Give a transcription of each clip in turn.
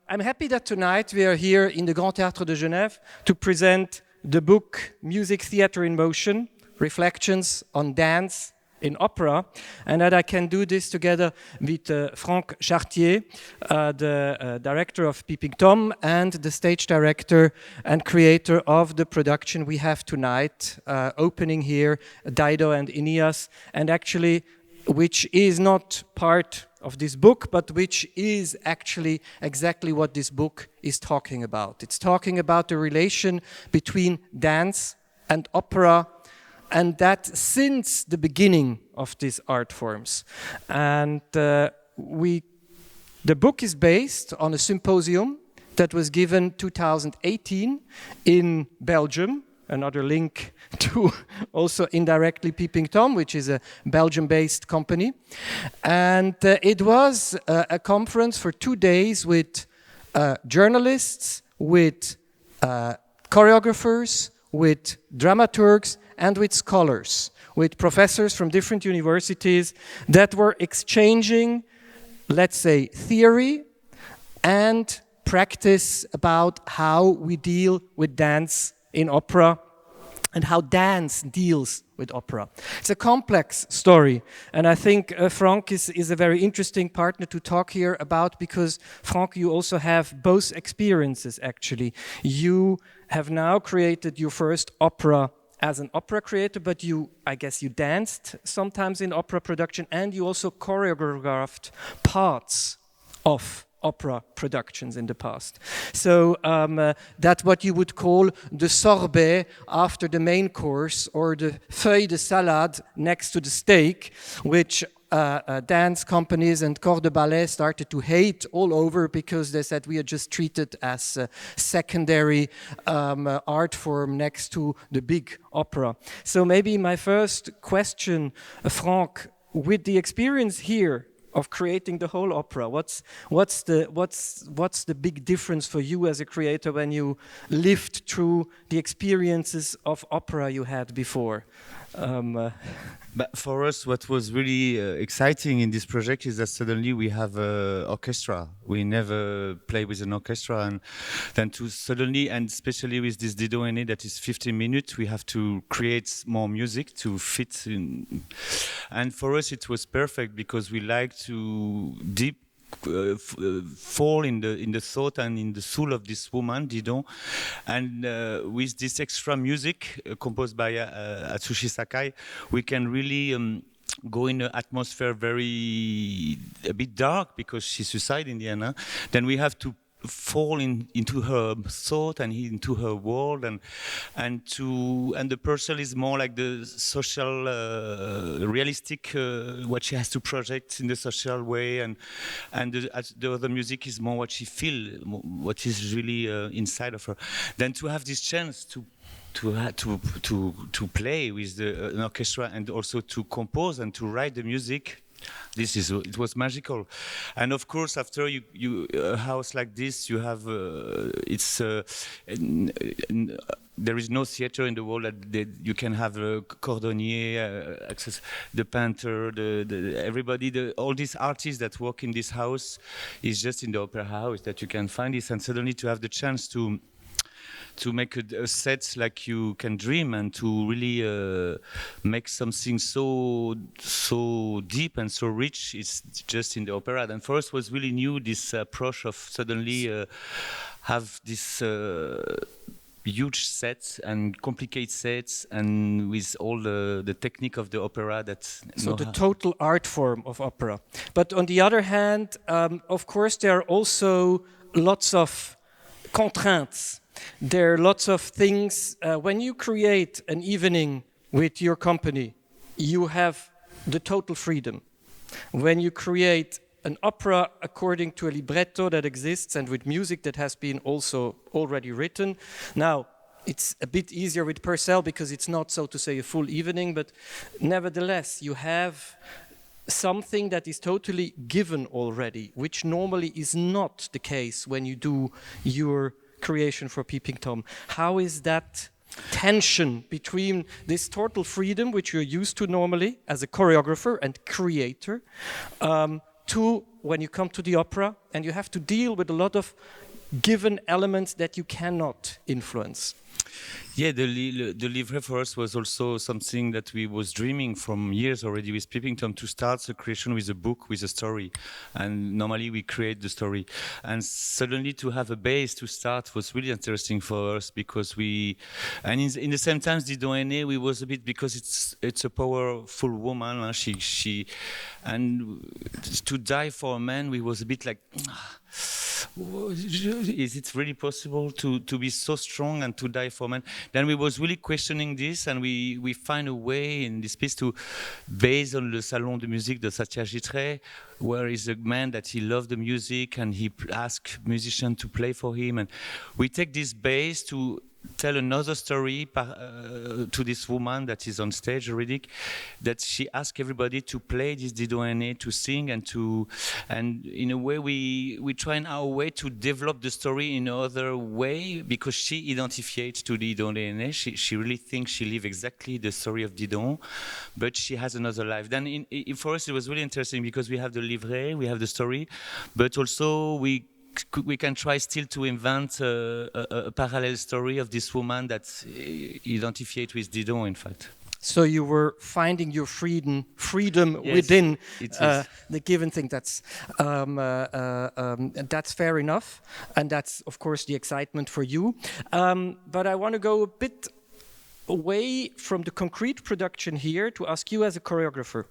I'm happy that tonight we are here in the Grand Théâtre de Genève to present the book Music Theater in Motion, Reflections on Dance in Opera, and that I can do this together with Franck Chartier, the director of Peeping Tom and the stage director and creator of the production we have tonight, opening here, Dido and Aeneas, and actually which is not part of this book, but which is actually exactly what this book is talking about. It's talking about the relation between dance and opera, and that since the beginning of these art forms. And the book is based on a symposium that was given 2018 in Belgium. Another link to also indirectly Peeping Tom, which is a Belgium-based company. And it was a conference for 2 days with journalists, with choreographers, with dramaturgs, and with scholars, with professors from different universities that were exchanging, let's say, theory and practice about how we deal with dance in opera and how dance deals with opera. It's a complex story, and I think Franck is a very interesting partner to talk here about, because Franck, you also have both experiences actually. You have now created your first opera as an opera creator, but I guess you danced sometimes in opera production, and you also choreographed parts of opera productions in the past. So that's what you would call the sorbet after the main course, or the feuille de salade next to the steak, which dance companies and corps de ballet started to hate all over, because they said we are just treated as a secondary art form next to the big opera. So maybe my first question, Franck, with the experience here of creating the whole opera, what's the big difference for you as a creator when you lived through the experiences of opera you had before? But for us, what was really exciting in this project is that suddenly we have an orchestra. We never play with an orchestra, and then to suddenly, and especially with this Dido in it that is 15 minutes, we have to create more music to fit in. And for us, it was perfect, because we like to fall in the thought and in the soul of this woman, Didon, and with this extra music composed by Atsushi Sakai, we can really go in an atmosphere a bit dark, because she suicide in the end. Then we have to fall into her thought and into her world, and the person is more like the social, realistic, what she has to project in the social way, and the other music is more what she feel, what is really inside of her. Then to have this chance to play with an orchestra, and also to compose and to write the music, it was magical. And of course, after you a house like this, you have there is no theater in the world that you can have a cordonnier, access, the painter, everybody, all these artists that work in this house is just in the opera house that you can find this, and suddenly to have the chance to make a set like you can dream, and to really make something so deep and so rich, it's just in the opera. And for us was really new, this approach of suddenly have this huge sets and complicated sets, and with all the technique of the opera. So the total art form of opera. But on the other hand, of course, there are also lots of contraints. There are lots of things. When you create an evening with your company, you have the total freedom. When you create an opera according to a libretto that exists and with music that has been also already written, now it's a bit easier with Purcell because it's not, so to say, a full evening, but nevertheless you have something that is totally given already, which normally is not the case when you do your creation for Peeping Tom. How is that tension between this total freedom, which you're used to normally as a choreographer and creator, to when you come to the opera and you have to deal with a lot of given elements that you cannot influence. Yeah, the livret for us was also something that we was dreaming from years already with Peeping Tom, to start the creation with a book, with a story. And normally we create the story. And suddenly to have a base to start was really interesting for us, because and in the same time, Didon we was a bit, because it's a powerful woman. And to die for a man, we was a bit like, is it really possible to be so strong and to die for men? Then we was really questioning this, and we find a way in this piece to, based on le Salon de Musique de Schmid-Reiter, where is a man that he loved the music and he asked musicians to play for him, and we take this base to tell another story to this woman that is on stage already, that she asked everybody to play this Didon, to sing, and in a way we try in our way to develop the story in another way, because she identified to Didon. She really thinks she lives exactly the story of Didon, but she has another life. Then for us it was really interesting, because we have the livret, we have the story, but also we can try still to invent a parallel story of this woman that identified with Didon, in fact. So you were finding your freedom Yes, within the given thing. That's fair enough, and that's of course the excitement for you. But I want to go a bit away from the concrete production here to ask you, as a choreographer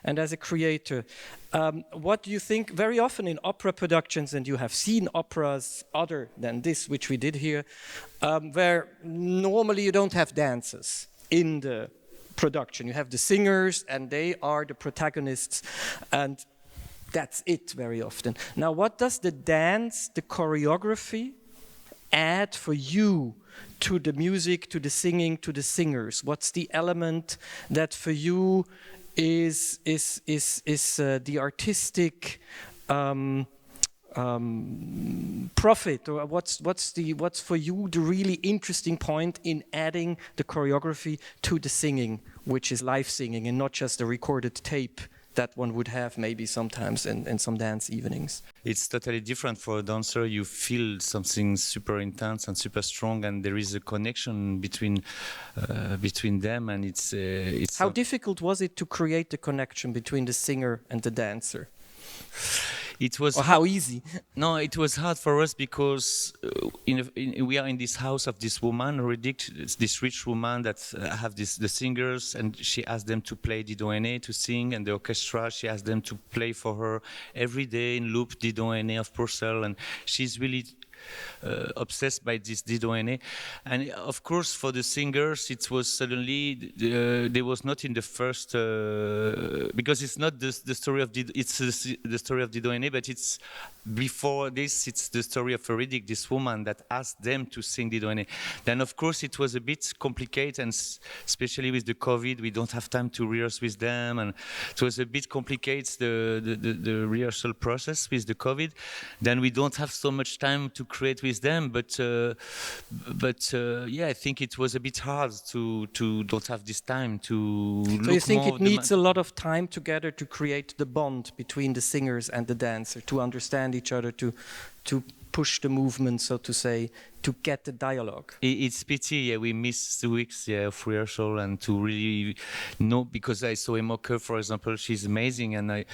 and as a creator, what do you think? Very often in opera productions, and you have seen operas other than this, which we did here, where normally you don't have dancers in the production. You have the singers, and they are the protagonists, and that's it very often. Now, what does the dance, the choreography, add for you to the music, to the singing, to the singers? What's the element that for you is the artistic profit, or what's for you the really interesting point in adding the choreography to the singing, which is live singing and not just a recorded tape that one would have maybe sometimes in some dance evenings? It's totally different. For a dancer, you feel something super intense and super strong, and there is a connection between them, and it's how difficult was it to create the connection between the singer and the dancer? It was, or how easy? No, it was hard for us, because we are in this house of this woman, this rich woman that have the singers, and she asked them to play Didon, to sing, and the orchestra, she asked them to play for her every day in loop Didon of Purcell, and she's really obsessed by this Didon. And of course for the singers it was suddenly they was not in the first because it's not the story of it's the story of Didon, but it's before this, it's the story of Eurydice, this woman that asked them to sing Didon. Then of course it was a bit complicated, and especially with the COVID we don't have time to rehearse with them, and it was a bit complicated the rehearsal process with the COVID. Then we don't have so much time to create with them, but yeah, I think it was a bit hard to don't have this time to. So you think it needs a lot of time together to create the bond between the singers and the dancer, to understand each other, to push the movement, so to say, to get the dialogue? It's pity, yeah, we missed 2 weeks of rehearsal, and to really know, because I saw Emma, for example, she's amazing, and I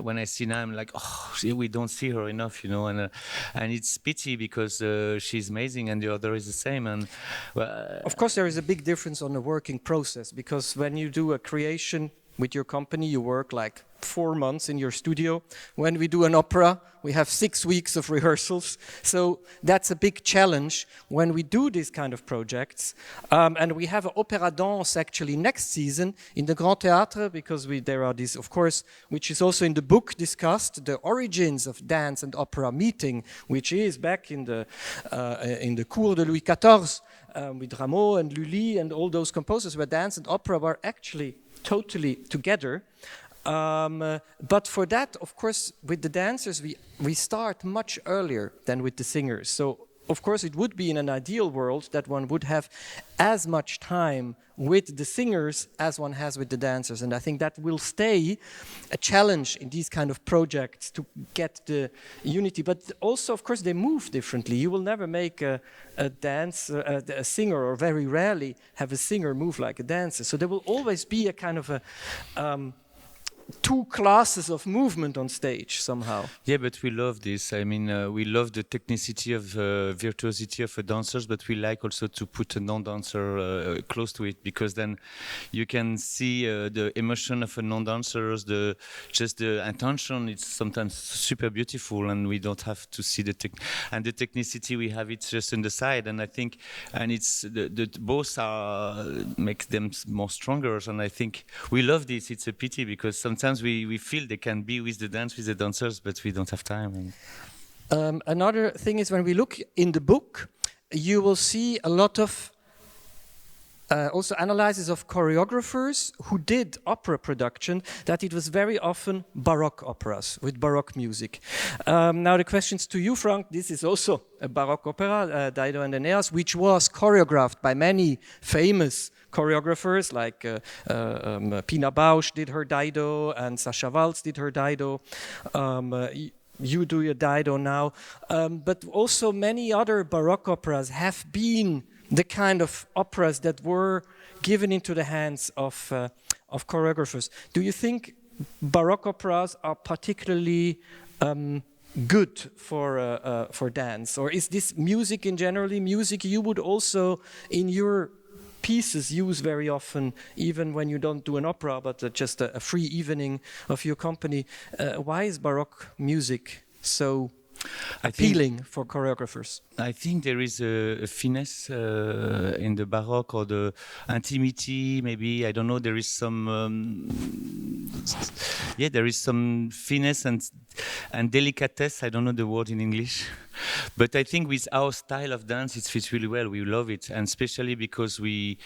when I see now, I'm like, oh, we don't see her enough, you know, and it's pity, because she's amazing, and the other is the same, and of course there is a big difference on the working process, because when you do a creation with your company, you work like 4 months in your studio. When we do an opera, we have 6 weeks of rehearsals. So that's a big challenge when we do these kind of projects. And we have an opera danse actually next season in the Grand Théâtre, because there are these, of course, which is also in the book discussed, the origins of dance and opera meeting, which is back in the cour de Louis XIV with Rameau and Lully and all those composers, where dance and opera were actually totally together. But for that, of course, with the dancers, we start much earlier than with the singers. So of course, it would be in an ideal world that one would have as much time with the singers as one has with the dancers. And I think that will stay a challenge in these kind of projects to get the unity. But also, of course, they move differently. You will never make a singer, or very rarely have a singer move like a dancer. So there will always be a kind of a two classes of movement on stage somehow. Yeah, but we love this. I mean, we love the technicity of virtuosity of the dancers, but we like also to put a non-dancer close to it, because then you can see the emotion of a non-dancer, just the intention. It's sometimes super beautiful, and we don't have to see the technicity. We have it just on the side, and I think, and it's the both are make them more stronger. And I think we love this. It's a pity because sometimes we feel they can be with the dancers, but we don't have time. Another thing is, when we look in the book, you will see a lot of also analyses of choreographers who did opera production, that it was very often Baroque operas with Baroque music. Now the questions to you, Franck. This is also a Baroque opera, Dido and Aeneas, which was choreographed by many famous choreographers like Pina Bausch did her Dido, and Sascha Waltz did her Dido. You do your Dido now. But also many other Baroque operas have been the kind of operas that were given into the hands of choreographers. Do you think Baroque operas are particularly good for dance? Or is this music in generally music you would also in your pieces use very often, even when you don't do an opera, but just a free evening of your company? Why is Baroque music so appealing for choreographers? I think there is a finesse in the Baroque, or the intimity, maybe, I don't know, there is some there is some finesse and delicatesse, I don't know the word in English, but I think with our style of dance it fits really well. We love it, and especially because we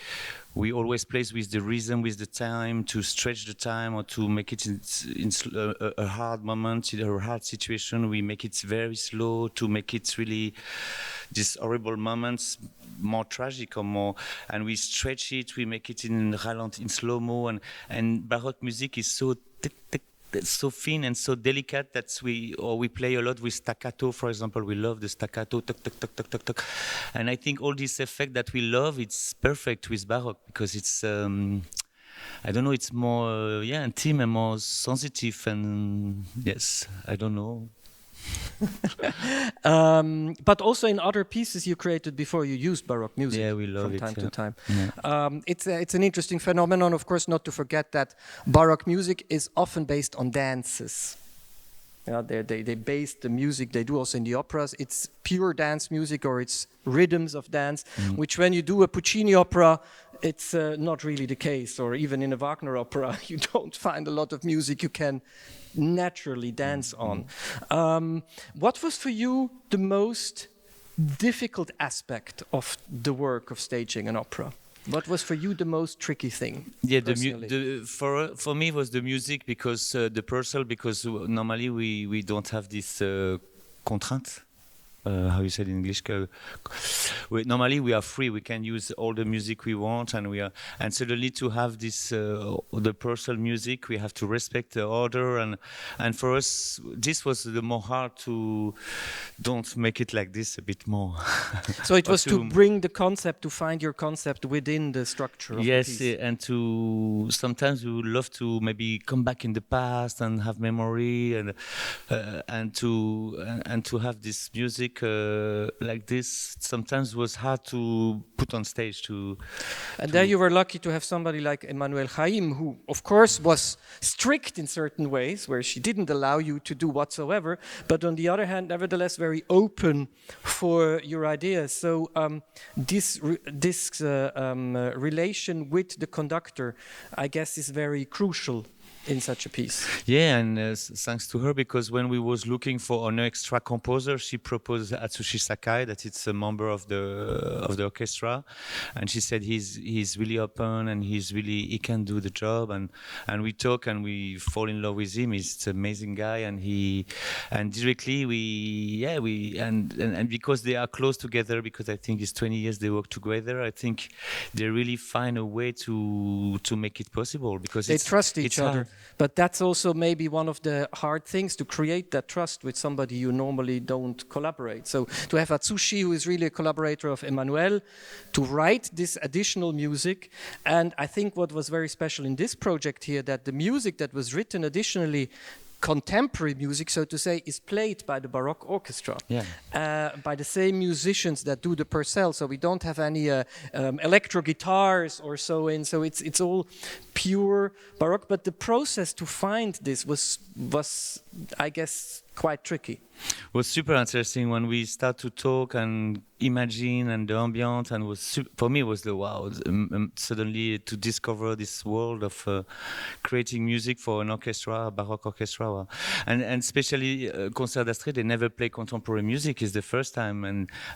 always play with the rhythm, with the time, to stretch the time, or to make it in a hard moment, in a hard situation. We make it very slow to make it really these horrible moments more tragic, or more, and we stretch it. We make it in ralenti, in slow mo, and Baroque music is so so thin and so delicate that we play a lot with staccato, for example. We love the staccato, tuck, tuck, tuck, tuck, tuck, tuck. And I think all this effect that we love, it's perfect with Baroque, because it's I don't know, it's more intimate and more sensitive, and yes, I don't know. But also in other pieces you created before, you used Baroque music. Yeah, we love from it, time to time. Yeah. It's an interesting phenomenon, of course, not to forget that Baroque music is often based on dances. Yeah, they base the music they do also in the operas. It's pure dance music, or it's rhythms of dance, which when you do a Puccini opera, it's not really the case. Or even in a Wagner opera, you don't find a lot of music you can naturally dance on. What was for you the most difficult aspect of the work of staging an opera? What was for you the most tricky thing? Yeah, for me was the music, because the rehearsal, because normally we don't have this contraint. How you said in English? Normally we are free. We can use all the music we want, and suddenly to have this the personal music, we have to respect the order, and for us this was the more hard to don't make it like this a bit more. So it was to bring the concept, to find your concept within the structure of yes, the piece. And to sometimes we would love to maybe come back in the past and have memory, and to have this music like this sometimes was hard to put on stage. And there you were lucky to have somebody like Emmanuel Chaim, who of course was strict in certain ways, where she didn't allow you to do whatsoever, but on the other hand, nevertheless very open for your ideas. So this relation with the conductor, I guess, is very crucial in such a piece. Yeah, and thanks to her, because when we was looking for an extra composer, she proposed Atsushi Sakai, that it's a member of the orchestra, and she said he's really open and he can do the job, and we talk and we fall in love with him. He's an amazing guy, and directly and because they are close together, because I think it's 20 years they work together, I think they really find a way to make it possible, because they trust each other. hard. But that's also maybe one of the hard things, to create that trust with somebody you normally don't collaborate. So to have Atsushi, who is really a collaborator of Emmanuel, to write this additional music. And I think what was very special in this project here, that the music that was written additionally, contemporary music, so to say, is played by the Baroque orchestra, by the same musicians that do the Purcell. So we don't have any electro guitars or so in. So it's all pure Baroque. But the process to find this was I guess, quite tricky. It was super interesting when we start to talk and imagine, and the ambient, and for me it was the wow, suddenly to discover this world of creating music for an orchestra, Baroque orchestra, and especially Concert d'Astrée, they never play contemporary music. It's the first time,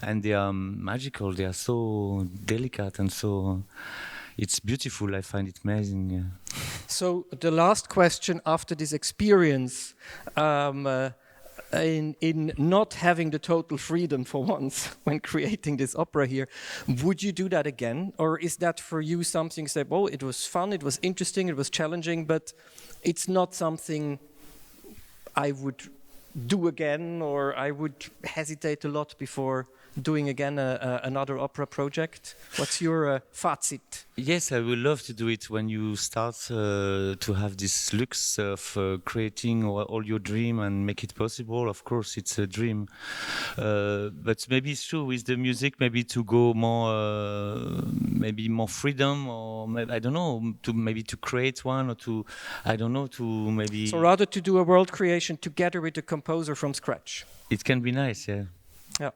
and they are magical. They are so delicate and so. It's beautiful. I find it amazing. Yeah. So the last question after this experience, in not having the total freedom for once when creating this opera here, would you do that again? Or is that for you something, say, oh, it was fun, it was interesting, it was challenging, but it's not something I would do again, or I would hesitate a lot before doing again another opera project? What's your fazit? Yes, I would love to do it when you start to have this lux of creating all your dream and make it possible. Of course, it's a dream. But maybe it's true with the music, maybe to go more, maybe more freedom, or maybe, I don't know, to create one, or to, I don't know, to maybe... So rather to do a world creation together with the composer from scratch. It can be nice, yeah. Yeah,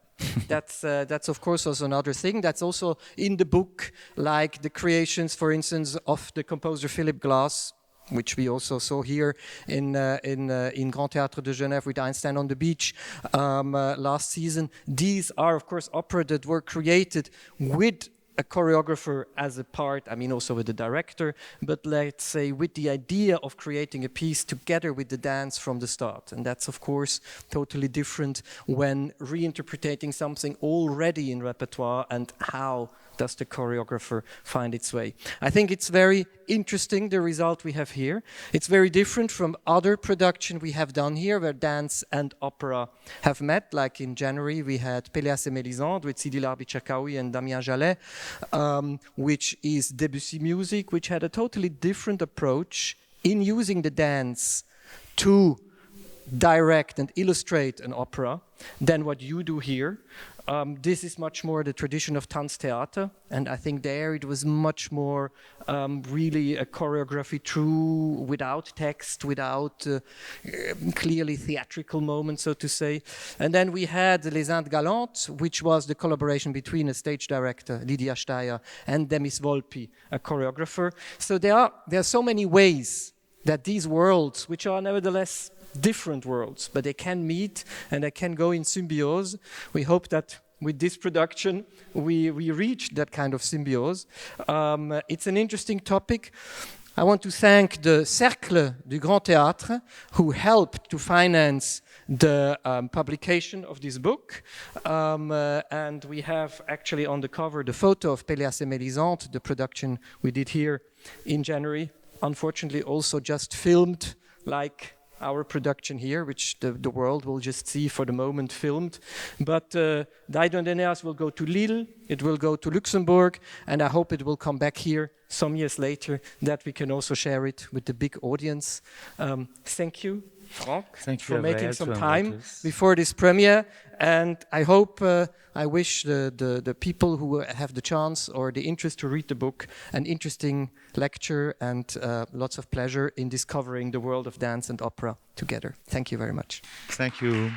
that's of course also another thing. That's also in the book, like the creations, for instance, of the composer Philip Glass, which we also saw here in Grand Théâtre de Genève with Einstein on the Beach last season. These are, of course, opera that were created with a choreographer as a part, I mean also with the director, but let's say with the idea of creating a piece together with the dance from the start. And that's of course totally different when reinterpreting something already in repertoire, and how does the choreographer find its way. I think it's very interesting, the result we have here. It's very different from other production we have done here, where dance and opera have met. Like in January, we had Péléas et Mélisande with Sidi Larbi-Cherkaoui and Damien Jallet, which is Debussy music, which had a totally different approach in using the dance to direct and illustrate an opera than what you do here. This is much more the tradition of Tanztheater, and I think there it was much more really a choreography through, without text, without clearly theatrical moments, so to say. And then we had Les Indes Galantes, which was the collaboration between a stage director, Lydia Steyer, and Demis Volpi, a choreographer. So there are so many ways that these worlds, which are nevertheless different worlds, but they can meet and they can go in symbiose. We hope that with this production we reach that kind of symbiose. It's an interesting topic. I want to thank the Cercle du Grand Théâtre, who helped to finance the publication of this book. And we have actually on the cover the photo of Péléas et Mélisande, the production we did here in January. Unfortunately also just filmed, like our production here, which the world will just see for the moment filmed. But Dido and Aeneas will go to Lille, it will go to Luxembourg, and I hope it will come back here some years later, that we can also share it with the big audience. Thank you, Franck, for making some time before this premiere. And I hope, I wish the people who have the chance or the interest to read the book an interesting lecture and lots of pleasure in discovering the world of dance and opera together. Thank you very much. Thank you.